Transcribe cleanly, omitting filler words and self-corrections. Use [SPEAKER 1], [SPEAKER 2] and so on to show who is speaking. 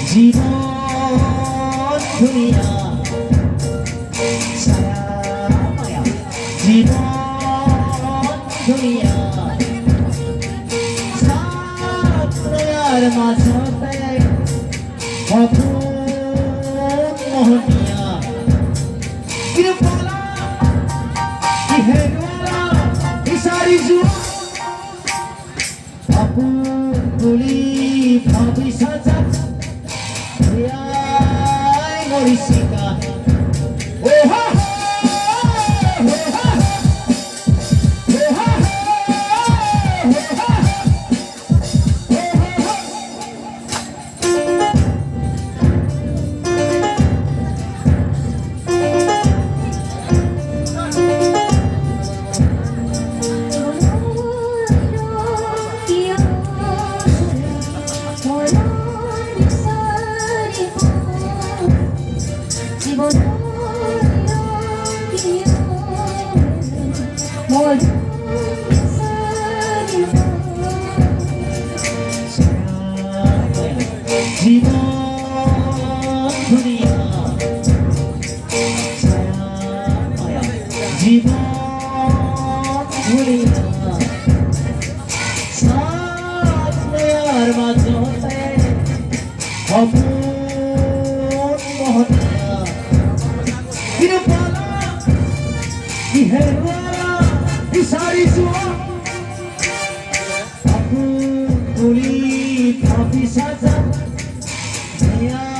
[SPEAKER 1] জীবন দুনিয়া সারা মায়া জীবন দুনিয়া সাতয়ার মাঝতে অপূর্ণ মোহনিয়া কৃপলা ইহেরা ইসারি জুয়া অপূর্ণলি ভাবি সাজা Ay, Morisika. Oh ha! Oh ha! Oh ha! Oh ha! জীবন দুনিয়া ছায়া জীবন দুনিয়া সাতয়ার মাঝতে অপূর্ণ মোহনিয়া কৃপলা ইহেরা ইসারি জুয়া অপূর্ণলি ভাবি সাজা Yeah.